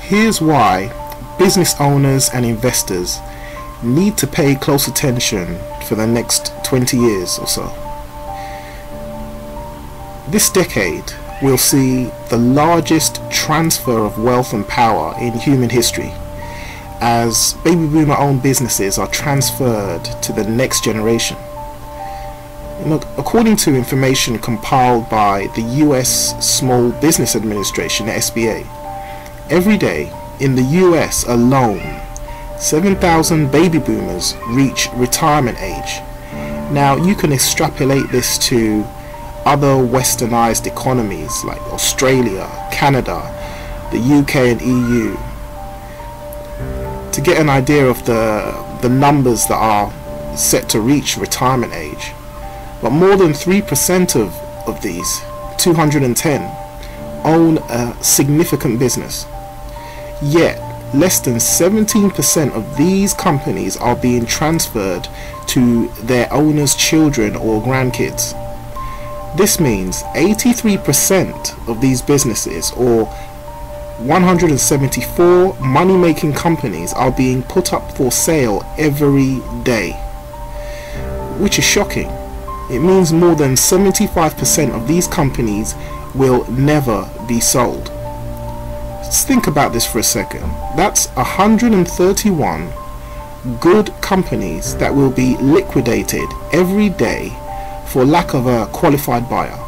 Here's why business owners and investors need to pay close attention for the next 20 years or so. This decade will see the largest transfer of wealth and power in human history, as baby boomer owned businesses are transferred to the next generation. According to information compiled by the US Small Business Administration, the SBA, every day in the US alone, 7,000 baby boomers reach retirement age. Now you can extrapolate this to other westernized economies like Australia, Canada, the UK and EU to get an idea of the numbers that are set to reach retirement age. But more than 3% of these, 210, own a significant business. Yet, less than 17% of these companies are being transferred to their owners' children or grandkids. This means 83% of these businesses, or 174 money-making companies, are being put up for sale every day, which is shocking. It means more than 75% of these companies will never be sold. Let's think about this for a second. That's 131 good companies that will be liquidated every day for lack of a qualified buyer.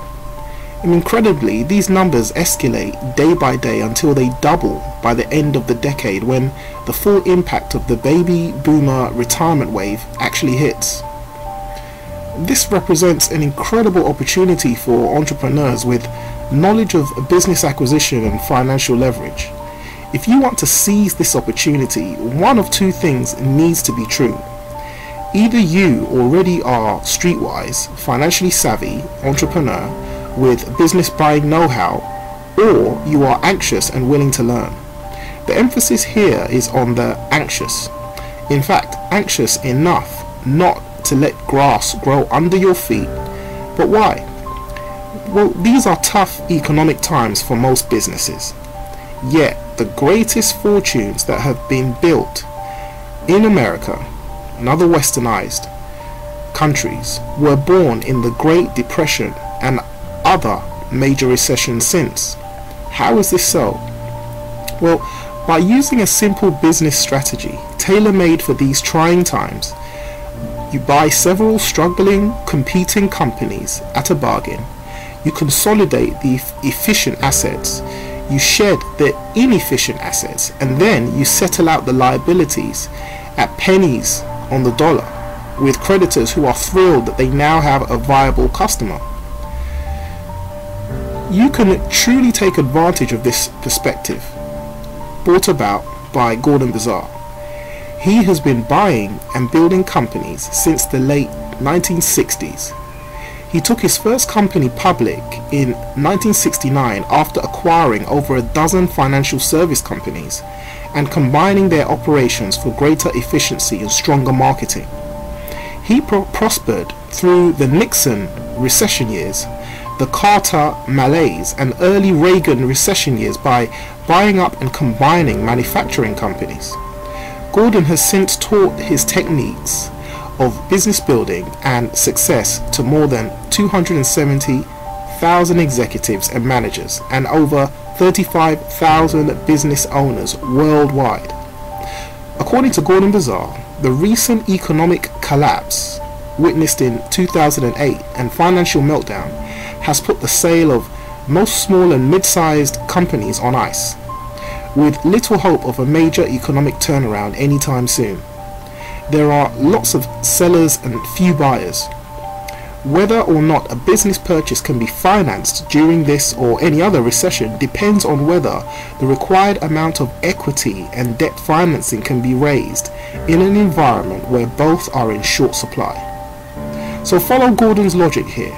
And incredibly, these numbers escalate day by day until they double by the end of the decade, when the full impact of the baby boomer retirement wave actually hits. This represents an incredible opportunity for entrepreneurs with knowledge of business acquisition and financial leverage. If you want to seize this opportunity, one of two things needs to be true. Either you already are streetwise, financially savvy entrepreneur with business buying know-how, or you are anxious and willing to learn. The emphasis here is on the anxious. In fact, anxious enough not to let grass grow under your feet. But why? Well, these are tough economic times for most businesses. Yet, the greatest fortunes that have been built in America and other westernized countries were born in the Great Depression and other major recessions since. How is this so? Well, by using a simple business strategy tailor-made for these trying times, you buy several struggling, competing companies at a bargain. You consolidate the efficient assets. You shed the inefficient assets, and then you settle out the liabilities at pennies on the dollar, with creditors who are thrilled that they now have a viable customer. You can truly take advantage of this perspective, brought about by Gordon Buzar. He has been buying and building companies since the late 1960s. He took his first company public in 1969 after acquiring over a dozen financial service companies and combining their operations for greater efficiency and stronger marketing. He prospered through the Nixon recession years, the Carter malaise, and early Reagan recession years by buying up and combining manufacturing companies. Gordon has since taught his techniques of business building and success to more than 270,000 executives and managers and over 35,000 business owners worldwide. According to Gordon Buzar, the recent economic collapse witnessed in 2008 and financial meltdown has put the sale of most small and mid-sized companies on ice, with little hope of a major economic turnaround anytime soon. There are lots of sellers and few buyers. Whether or not a business purchase can be financed during this or any other recession depends on whether the required amount of equity and debt financing can be raised in an environment where both are in short supply. So follow Gordon's logic here.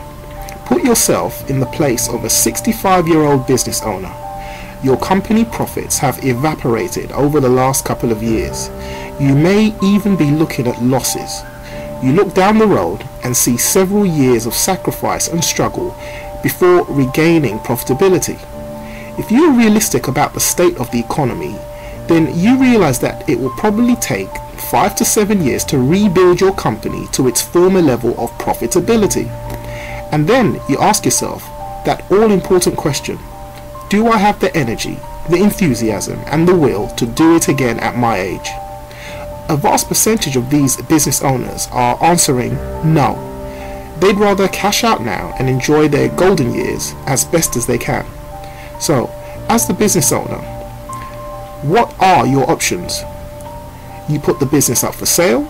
Put yourself in the place of a 65-year-old business owner. Your company profits have evaporated over the last couple of years. You may even be looking at losses. You look down the road and see several years of sacrifice and struggle before regaining profitability. If you are realistic about the state of the economy, then you realize that it will probably take 5 to 7 years to rebuild your company to its former level of profitability. And then you ask yourself that all-important question: do I have the energy, the enthusiasm, and the will to do it again at my age? A vast percentage of these business owners are answering no. They'd rather cash out now and enjoy their golden years as best as they can. So, as the business owner, what are your options? You put the business up for sale,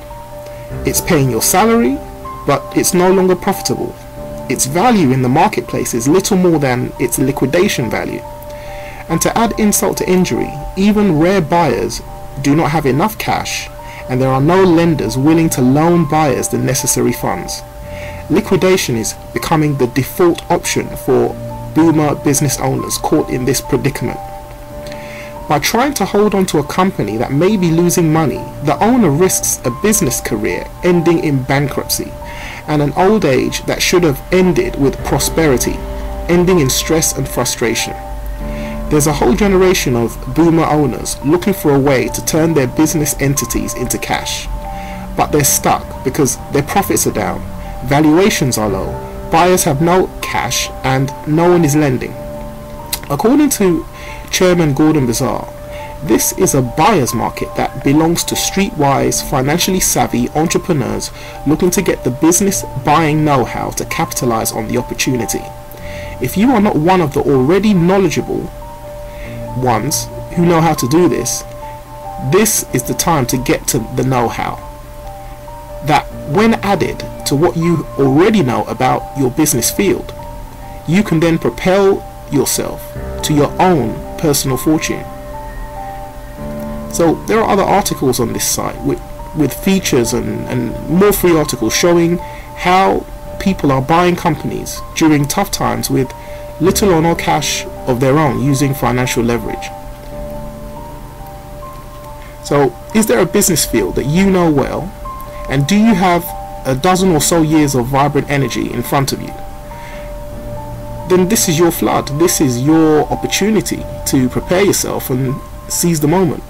it's paying your salary, but it's no longer profitable. Its value in the marketplace is little more than its liquidation value. And to add insult to injury, even rare buyers do not have enough cash, and there are no lenders willing to loan buyers the necessary funds. Liquidation is becoming the default option for boomer business owners caught in this predicament. By trying to hold on to a company that may be losing money, the owner risks a business career ending in bankruptcy, and an old age that should have ended with prosperity, ending in stress and frustration. There's a whole generation of boomer owners looking for a way to turn their business entities into cash. But they're stuck because their profits are down, valuations are low, buyers have no cash, and no one is lending. According to Chairman Gordon Bazar, this is a buyer's market that belongs to streetwise, financially savvy entrepreneurs looking to get the business buying know-how to capitalize on the opportunity. If you are not one of the already knowledgeable ones who know how to do this, this is the time to get to the know-how. That when added to what you already know about your business field, you can then propel yourself to your own personal fortune. So there are other articles on this site with features and more free articles showing how people are buying companies during tough times with little or no cash of their own using financial leverage. So is there a business field that you know well, and do you have a dozen or so years of vibrant energy in front of you? Then this is your flood, this is your opportunity to prepare yourself and seize the moment.